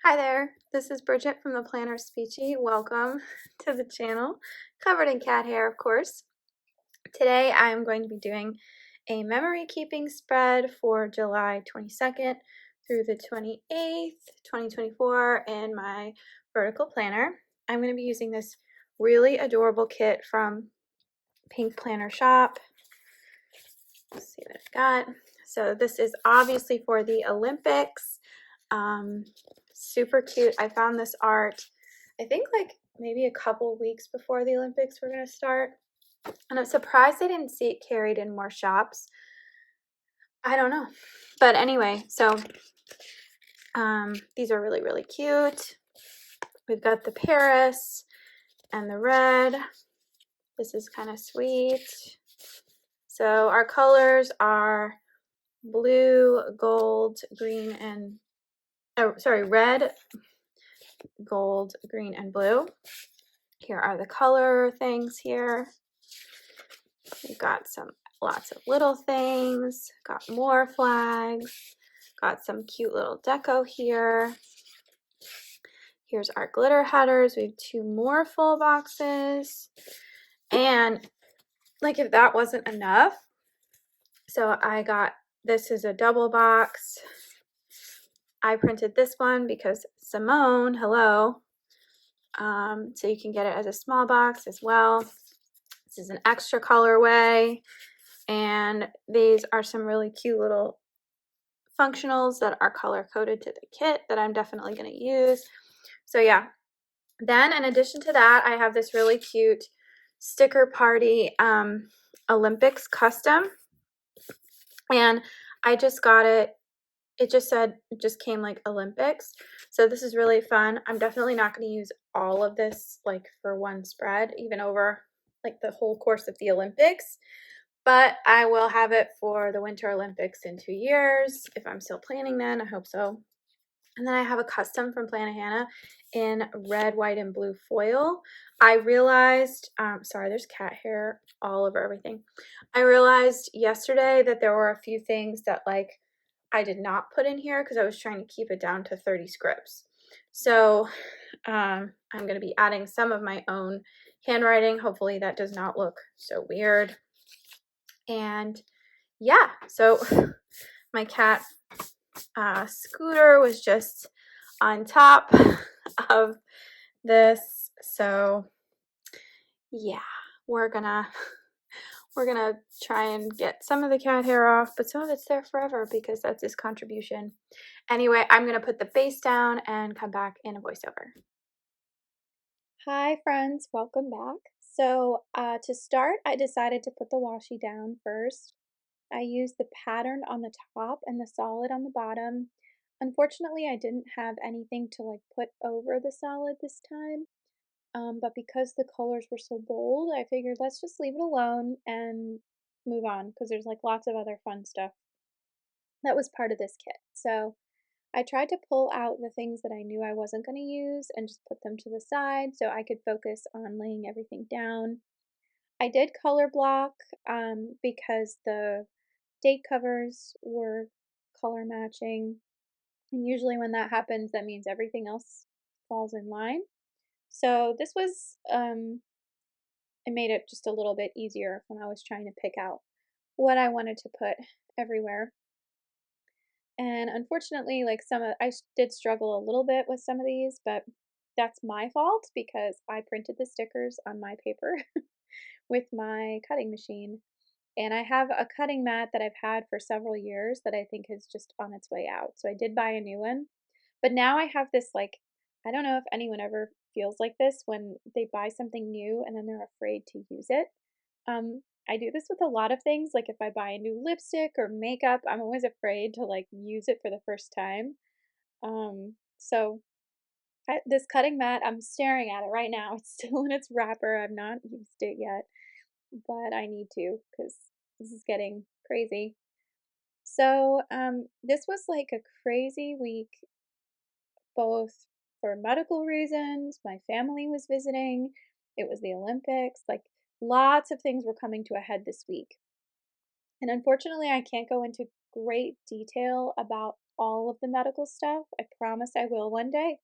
Hi there, this is Bridget from the PlannerSpeechie. Welcome to the channel, covered in cat hair, of course. Today I am going to be doing a memory keeping spread for July 22nd through the 28th, 2024 in my vertical planner. I'm going to be using this really adorable kit from PinkPlannerShop. Let's see what I've got. So this is obviously for the Olympics. Super cute. I found this art, I think like maybe a couple weeks before the Olympics were going to start. And I'm surprised I didn't see it carried in more shops. I don't know. But anyway, so these are really, really cute. We've got the Paris and the red. This is kind of sweet. So our colors are blue, gold, green, and red, gold, green, and blue. Here are the color things here. We've got lots of little things, got more flags, got some cute little deco here. Here's our glitter headers. We have 2 more full boxes. And like if that wasn't enough, so this is a double box. I printed this one because Simone, hello. So you can get it as a small box as well. This is an extra colorway, and these are some really cute little functionals that are color coded to the kit that I'm definitely going to use. So yeah, then in addition to that, I have this really cute sticker party Olympics custom, and I just got it. It just came like Olympics. So this is really fun. I'm definitely not going to use all of this like for one spread, even over like the whole course of the Olympics. But I will have it for the Winter Olympics in 2 years. If I'm still planning then, I hope so. And then I have a custom from Hannah in red, white, and blue foil. I realized, sorry, there's cat hair all over everything. I realized yesterday that there were a few things that like I did not put in here because I was trying to keep it down to 30 scripts. So I'm going to be adding some of my own handwriting. Hopefully that does not look so weird. And yeah, so my cat Scooter was just on top of this. So yeah, we're gonna try and get some of the cat hair off, but some of it's there forever because that's his contribution. Anyway, I'm gonna put the base down and come back in a voiceover. Hi friends, welcome back. So to start, I decided to put the washi down first. I used the pattern on the top and the solid on the bottom. Unfortunately, I didn't have anything to like put over the solid this time. But because the colors were so bold, I figured let's just leave it alone and move on because there's like lots of other fun stuff that was part of this kit. So I tried to pull out the things that I knew I wasn't going to use and just put them to the side so I could focus on laying everything down. I did color block because the date covers were color matching, and usually when that happens, that means everything else falls in line. So this was, it made it just a little bit easier when I was trying to pick out what I wanted to put everywhere. And unfortunately, like I did struggle a little bit with some of these, but that's my fault because I printed the stickers on my paper with my cutting machine. And I have a cutting mat that I've had for several years that I think is just on its way out. So I did buy a new one. But now I have this like, I don't know if anyone ever feels like this when they buy something new and then they're afraid to use it. I do this with a lot of things. Like if I buy a new lipstick or makeup, I'm always afraid to like use it for the first time. So this cutting mat, I'm staring at it right now. It's still in its wrapper. I've not used it yet, but I need to because this is getting crazy. So this was like a crazy week, both for medical reasons. My family was visiting. It was the Olympics. Like lots of things were coming to a head this week. And unfortunately, I can't go into great detail about all of the medical stuff. I promise I will one day.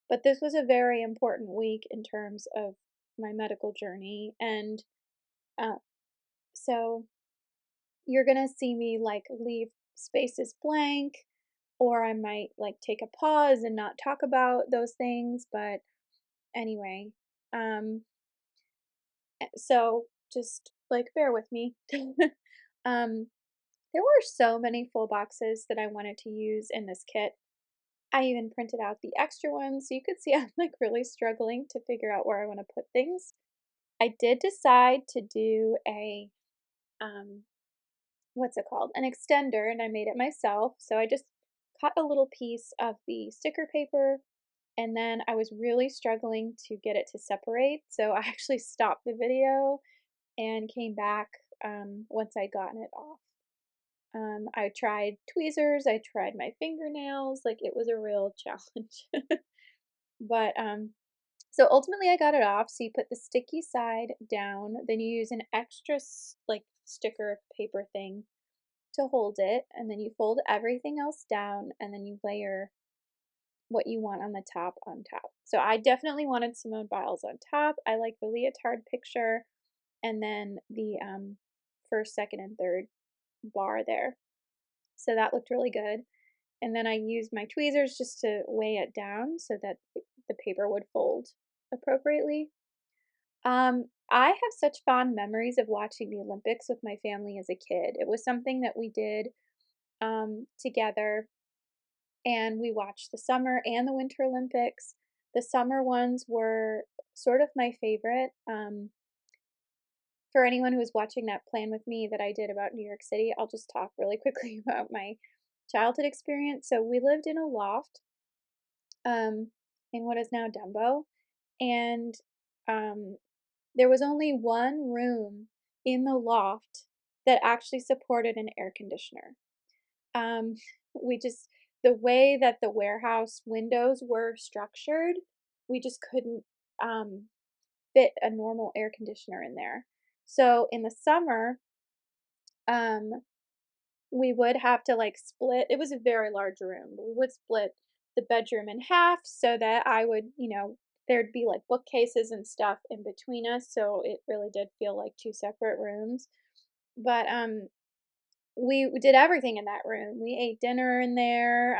But this was a very important week in terms of my medical journey. And uh, so you're going to see me like leave spaces blank, or I might like take a pause and not talk about those things. But anyway, um, so just like bear with me. um, there were so many full boxes that I wanted to use in this kit. I even printed out the extra ones so you could see I'm like really struggling to figure out where I want to put things. I did decide to do a um what's it called? An extender, and I made it myself. So I just cut a little piece of the sticker paper, and then I was really struggling to get it to separate. So I actually stopped the video and came back once I'd gotten it off. I tried tweezers, I tried my fingernails, like it was a real challenge. But so ultimately I got it off. So you put the sticky side down, then you use an extra like sticker paper thing to hold it, and then you fold everything else down, and then you layer what you want on the top on top. So I definitely wanted Simone Biles on top. I like the leotard picture, and then the first, second, and third bar there. So that looked really good. And then I used my tweezers just to weigh it down so that the paper would fold appropriately. I have such fond memories of watching the Olympics with my family as a kid. It was something that we did together, and we watched the summer and the winter Olympics. The summer ones were sort of my favorite. For anyone who was watching that Plan With Me that I did about New York City, I'll just talk really quickly about my childhood experience. So we lived in a loft um, in what is now Dumbo, and um, there was only one room in the loft that actually supported an air conditioner. Um, we just, the way that the warehouse windows were structured, we just couldn't fit a normal air conditioner in there. So in the summer, um, we would have to like split. It was a very large room, but we would split the bedroom in half so that I would, there'd be like bookcases and stuff in between us. So it really did feel like two separate rooms. But we did everything in that room. We ate dinner in there.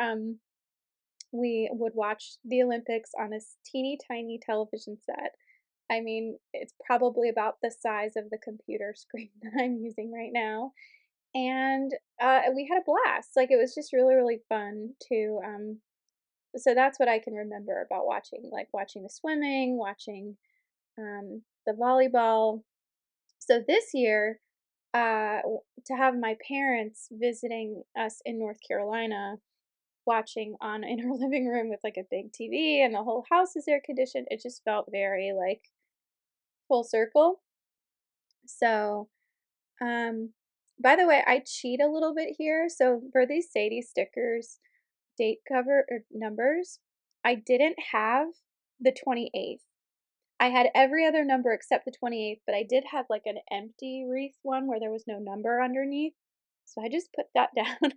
We would watch the Olympics on this teeny tiny television set. I mean, it's probably about the size of the computer screen that I'm using right now. And we had a blast. Like, it was just really, really fun to. So that's what I can remember about watching, like watching the swimming, watching the volleyball. So this year, to have my parents visiting us in North Carolina, watching on in our living room with like a big TV and the whole house is air conditioned, it just felt very like full circle. So, by the way, I cheat a little bit here. So for these Sadie stickers, date cover or numbers, I didn't have the 28th. I had every other number except the 28th, but I did have like an empty wreath one where there was no number underneath. So I just put that down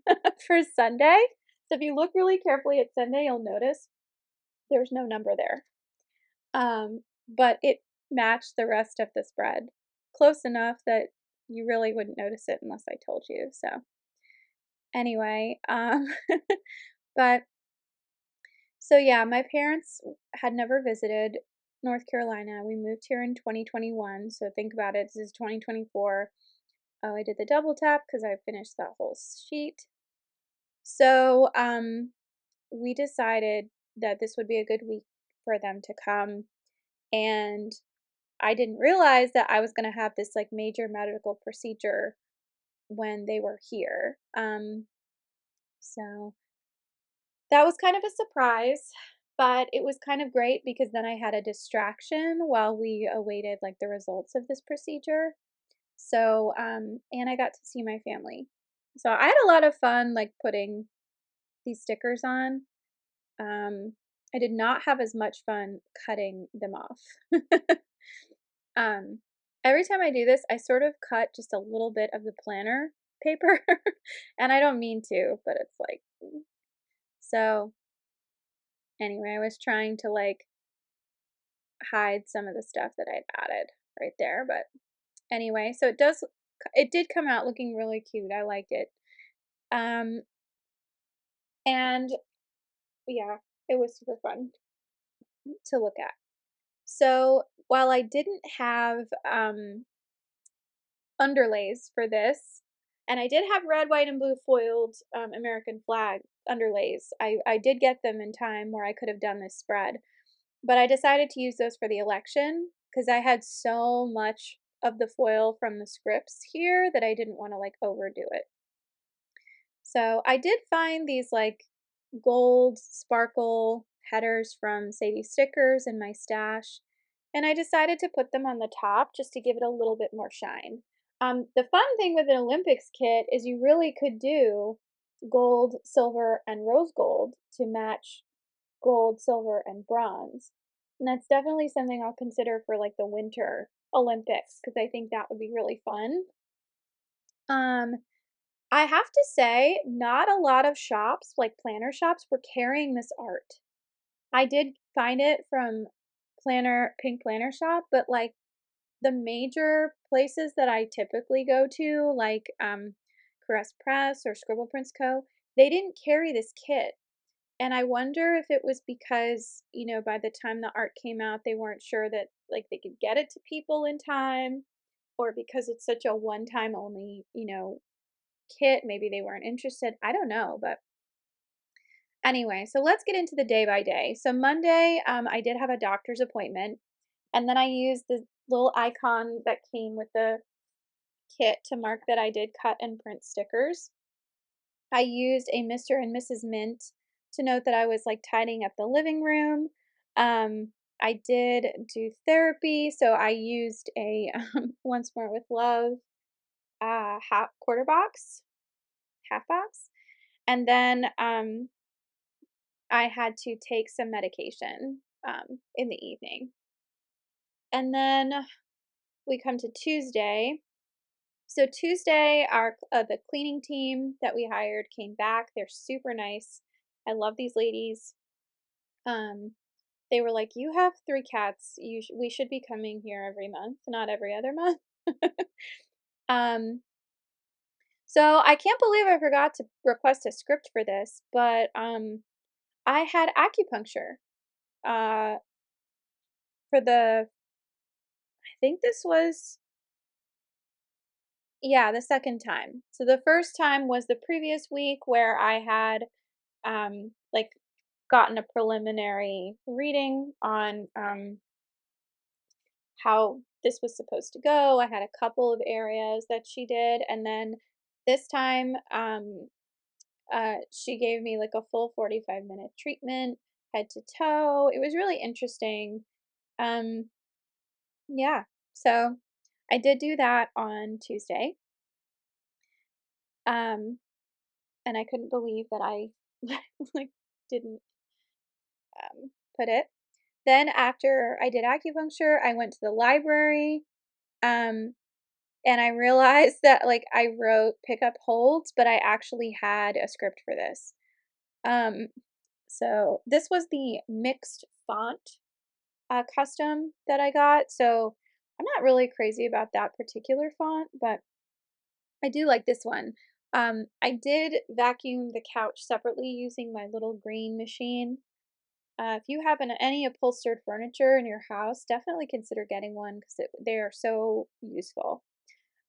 for Sunday. So if you look really carefully at Sunday, you'll notice there's no number there. But it matched the rest of the spread close enough that you really wouldn't notice it unless I told you. So anyway, but so yeah, my parents had never visited North Carolina. We moved here in 2021. So think about it. This is 2024. Oh, I did the double tap because I finished that whole sheet. So we decided that this would be a good week for them to come, and I didn't realize that I was going to have this like major medical procedure when they were here. So that was kind of a surprise, but it was kind of great because then I had a distraction while we awaited like the results of this procedure. So, and I got to see my family. So I had a lot of fun like putting these stickers on. I did not have as much fun cutting them off. Um, every time I do this, I sort of cut just a little bit of the planner paper, and I don't mean to, but it's like So anyway, I was trying to like hide some of the stuff that I'd added right there, but anyway, so it did come out looking really cute. I liked it. Um, and yeah, it was super fun to look at. So while I didn't have underlays for this, and I did have red, white, and blue foiled American flag underlays. I did get them in time where I could have done this spread, but I decided to use those for the election because I had so much of the foil from the scripts here that I didn't want to like overdo it. So I did find these like gold sparkle headers from Sadie Stickers in my stash, and I decided to put them on the top just to give it a little bit more shine. The fun thing with an Olympics kit is you really could do gold, silver, and rose gold to match gold, silver, and bronze. And that's definitely something I'll consider for like the winter Olympics because I think that would be really fun. Um, I have to say, not a lot of shops, like planner shops, were carrying this art. I did find it from Pink Planner Shop, but like the major places that I typically go to, like Caress Press or Scribble Prints Co., they didn't carry this kit. And I wonder if it was because, by the time the art came out, they weren't sure that like they could get it to people in time, or because it's such a one-time only, kit, maybe they weren't interested. I don't know, but anyway, so let's get into the day by day. So Monday, I did have a doctor's appointment, and then I used the little icon that came with the kit to mark that I did cut and print stickers. I used a Mr. and Mrs. Mint to note that I was like tidying up the living room. I did do therapy, so I used a Once More with Love half box, and then I had to take some medication in the evening. And then we come to Tuesday. So Tuesday, our the cleaning team that we hired came back. They're super nice. I love these ladies. Um, they were like, "You have 3 cats. We should be coming here every month, not every other month." um, so I can't believe I forgot to request a script for this, but I had acupuncture uh, for I think this was, yeah, the second time. So the first time was the previous week where I had like gotten a preliminary reading on how this was supposed to go. I had a couple of areas that she did, and then this time she gave me like a full 45-minute treatment, head to toe. It was really interesting. Um, yeah, so I did do that on Tuesday. Um, and I couldn't believe that I like didn't put it. Then after I did acupuncture, I went to the library, um, and I realized that like I wrote pick up holds, but I actually had a script for this. Um, so this was the mixed font custom that I got. So I'm not really crazy about that particular font, but I do like this one. I did vacuum the couch separately using my little green machine. If you have any upholstered furniture in your house, definitely consider getting one because they are so useful.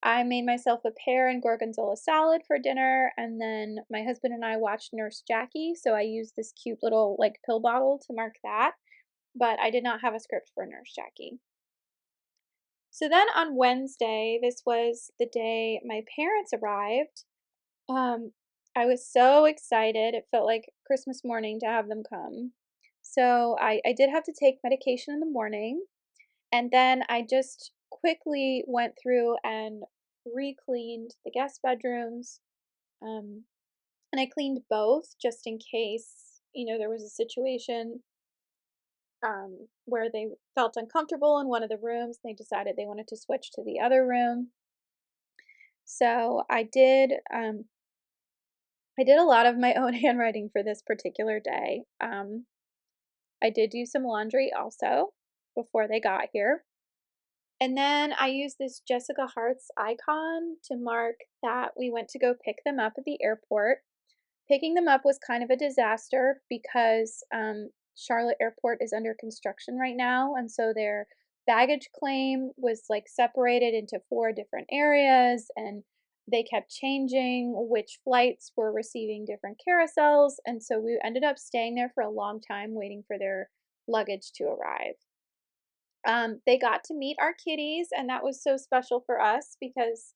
I made myself a pear and gorgonzola salad for dinner, and then my husband and I watched Nurse Jackie, so I used this cute little like pill bottle to mark that, but I did not have a script for Nurse Jackie. So then on Wednesday, this was the day my parents arrived. Um, I was so excited. It felt like Christmas morning to have them come. So I did have to take medication in the morning, and then I just quickly went through and re-cleaned the guest bedrooms. Um, and I cleaned both just in case, there was a situation where they felt uncomfortable in one of the rooms. They decided they wanted to switch to the other room. So I did I did a lot of my own handwriting for this particular day. I did do some laundry also before they got here. And then I used this Jessica Hart's icon to mark that we went to go pick them up at the airport. Picking them up was kind of a disaster because Charlotte Airport is under construction right now, and so their baggage claim was like separated into 4 different areas, and they kept changing which flights were receiving different carousels, and so we ended up staying there for a long time waiting for their luggage to arrive. They got to meet our kitties, and that was so special for us because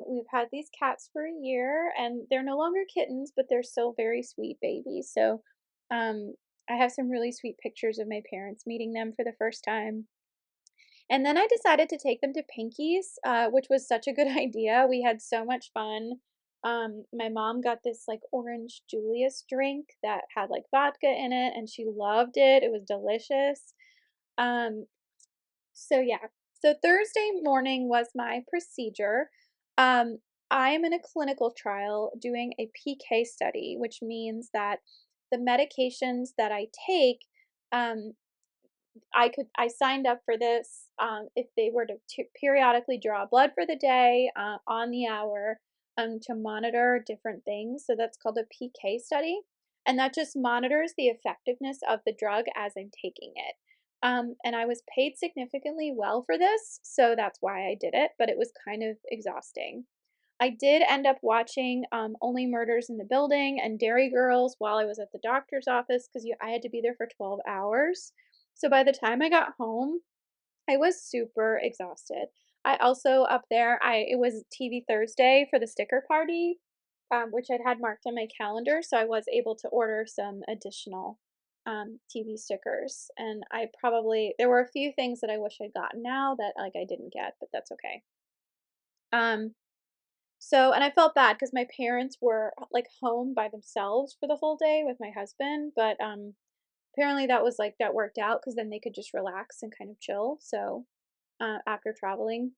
we've had these cats for a year and they're no longer kittens, but they're still very sweet babies. So I have some really sweet pictures of my parents meeting them for the first time. And then I decided to take them to Pinky's, which was such a good idea. We had so much fun. My mom got this like orange Julius drink that had like vodka in it, and she loved it. It was delicious. Um, so yeah. So Thursday morning was my procedure. Um, I am in a clinical trial doing a PK study, which means that the medications that I take, um, I signed up for this if they were to periodically draw blood for the day on the hour to monitor different things. So that's called a PK study, and that just monitors the effectiveness of the drug as I'm taking it. And I was paid significantly well for this, so that's why I did it, but it was kind of exhausting. I did end up watching Only Murders in the Building and Dairy Girls while I was at the doctor's office because I had to be there for 12 hours. So by the time I got home, I was super exhausted. I also up there, I it was TV Thursday for the sticker party, which I'd had marked on my calendar, so I was able to order some additional TV stickers. And I probably there were a few things that I wish I'd gotten now that like I didn't get, but that's okay. Um, and I felt bad because my parents were, like, home by themselves for the whole day with my husband, but, apparently that worked out because then they could just relax and kind of chill, so, after traveling.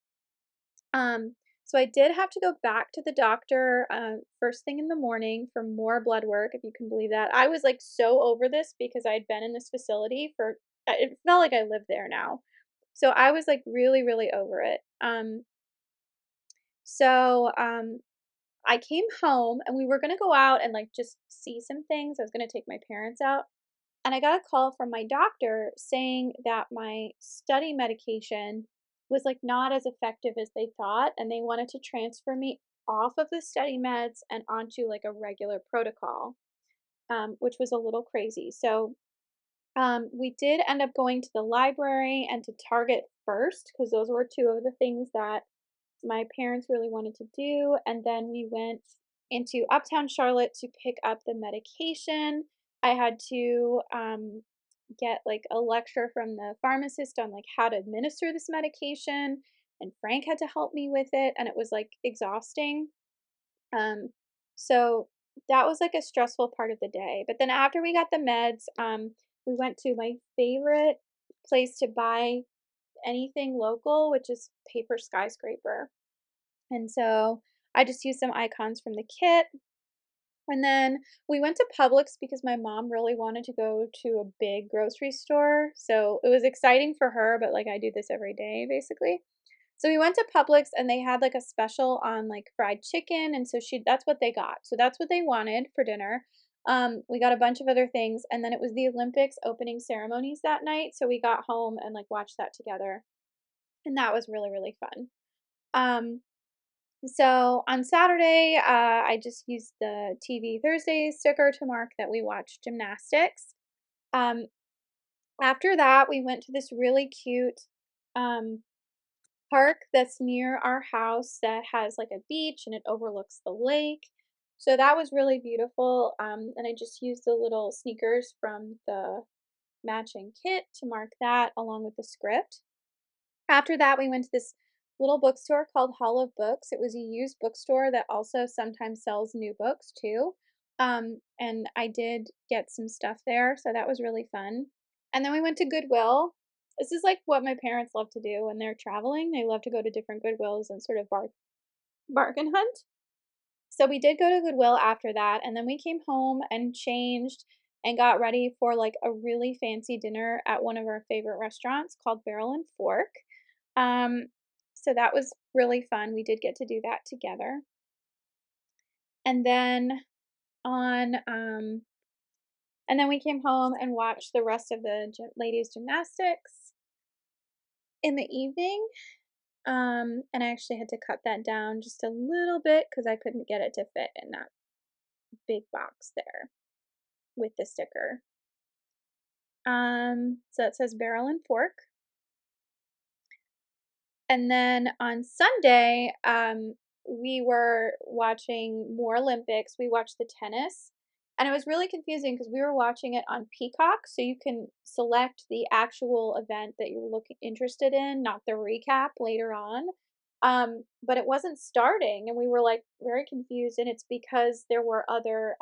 Um, so I did have to go back to the doctor, first thing in the morning for more blood work, if you can believe that. I was, like, so over this because I had been in this facility for it felt like I lived there now. So I was, like, really, really over it. So, I came home and we were gonna go out and like just see some things. I was gonna take my parents out. And I got a call from my doctor saying that my study medication was like not as effective as they thought. And they wanted to transfer me off of the study meds and onto like a regular protocol, which was a little crazy. So we did end up going to the library and to Target first because those were two of the things that my parents really wanted to do. And then we went into Uptown Charlotte to pick up the medication. I had to get like a lecture from the pharmacist on like how to administer this medication. And Frank had to help me with it. And it was like exhausting. Um, so that was like a stressful part of the day. But then after we got the meds, we went to my favorite place to buy anything local, which is Paper Skyscraper. And so I just used some icons from the kit. And then we went to Publix because my mom really wanted to go to a big grocery store. So it was exciting for her, but like I do this every day basically. So we went to Publix and they had like a special on like fried chicken, and so that's what they got. So that's what they wanted for dinner. We got a bunch of other things, and then it was the Olympics opening ceremonies that night, so we got home and like watched that together. And that was really really fun. Um so on Saturday, I just used the TV Thursday sticker to mark that we watched gymnastics. Um, After that, we went to this really cute um, park that's near our house that has like a beach and it overlooks the lake. So that was really beautiful. And I just used the little sneakers from the matching kit to mark that along with the script. After that, we went to this little bookstore called Hall of Books. It was a used bookstore that also sometimes sells new books too. And I did get some stuff there, so that was really fun. And then we went to Goodwill. This is like what my parents love to do when they're traveling. They love to go to different Goodwills and sort of bargain hunt. So we did go to Goodwill after that, and then we came home and changed and got ready for like a really fancy dinner at one of our favorite restaurants called Barrel and Fork. Um, so that was really fun. We did get to do that together. And then on and then we came home and watched the rest of the ladies gymnastics in the evening. And I actually had to cut that down just a little bit because I couldn't get it to fit in that big box there with the sticker. So it says Barrel and Fork. And then on Sunday, we were watching more Olympics. We watched the tennis, and it was really confusing because we were watching it on Peacock, so you can select the actual event that you're looking interested in, not the recap later on. But it wasn't starting, and we were like very confused, and it's because there were other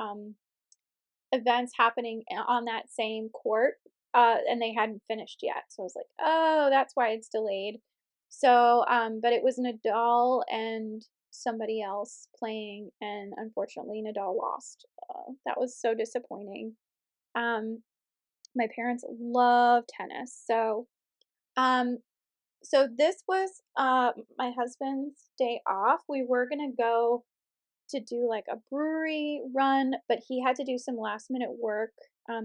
events happening on that same court, and they hadn't finished yet. So I was like, oh, that's why it's delayed. So, but it was Nadal and somebody else playing, and unfortunately, Nadal lost. That was so disappointing. Um, my parents love tennis, um, so this was my husband's day off. We were gonna go to do like a brewery run, but he had to do some last minute work.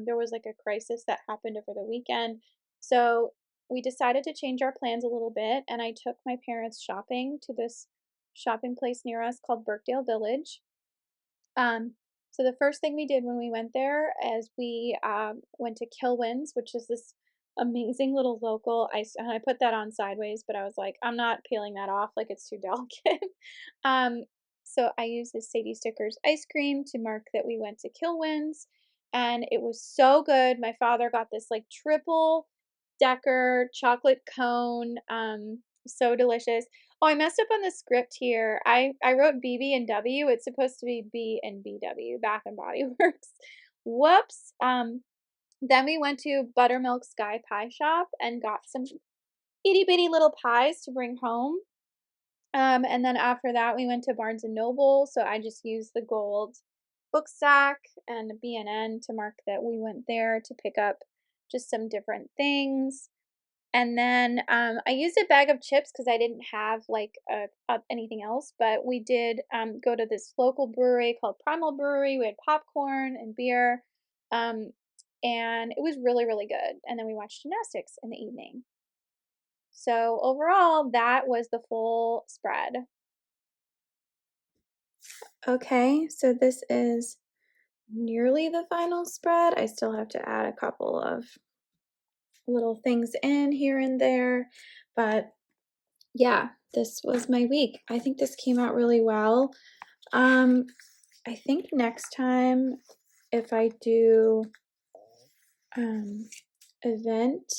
There was like a crisis that happened over the weekend. So we decided to change our plans a little bit, and I took my parents shopping to this shopping place near us called Birkdale Village. Um, so the first thing we did when we went there is we went to Kilwins, which is this amazing little local ice. And I put that on sideways, but I was like, I'm not peeling that off, like it's too delicate. um, so I used this Sadie Stickers ice cream to mark that we went to Kilwins, and it was so good. My father got this like triple decker chocolate cone, so delicious. Oh, I messed up on the script here. I wrote BB and W. It's supposed to be B and BW, Bath and Body Works. Whoops. Then we went to Buttermilk Sky Pie Shop and got some itty bitty little pies to bring home. And then after that, we went to Barnes and Noble. So I just used the gold book stack and B&N to mark that we went there to pick up just some different things. And then I used a bag of chips because I didn't have like anything else. But we did go to this local brewery called Primal Brewery. We had popcorn and beer, and it was really, really good. And then we watched gymnastics in the evening. So overall, that was the full spread. Okay, so this is nearly the final spread. I still have to add a couple of little things in here and there, but yeah, this was my week. I think this came out really well. I think next time if I do event,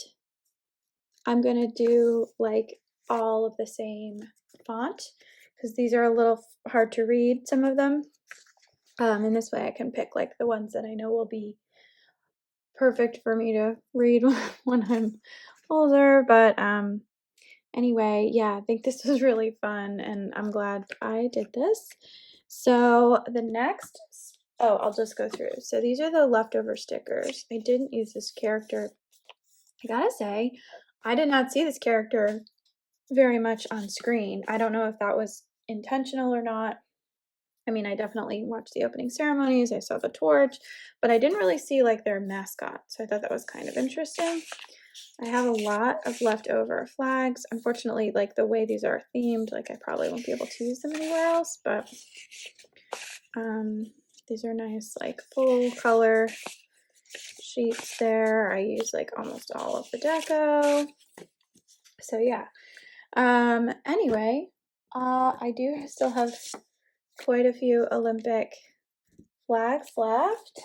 I'm gonna do like all of the same font because these are a little hard to read, some of them. And this way I can pick like the ones that I know will be perfect for me to read when I'm older. But anyway, yeah, I think this was really fun, and I'm glad I did this. So the next, I'll just go through. So these are the leftover stickers. I didn't use this character. I gotta say, I did not see this character very much on screen. I don't know if that was intentional or not. I mean, I definitely watched the opening ceremonies. I saw the torch, but I didn't really see like their mascot. So I thought that was kind of interesting. I have a lot of leftover flags. Unfortunately, like the way these are themed, like I probably won't be able to use them anywhere else, but these are nice, like full color sheets there. I use like almost all of the deco. So yeah. Anyway, I do still have quite a few Olympic flags left.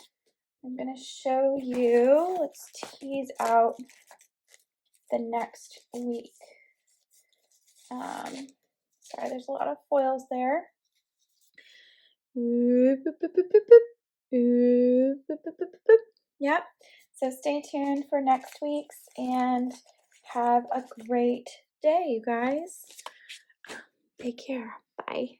I'm gonna show you, let's tease out the next week. Sorry, there's a lot of foils there. Yep. So stay tuned for next week's and have a great day, you guys. Take care. Bye.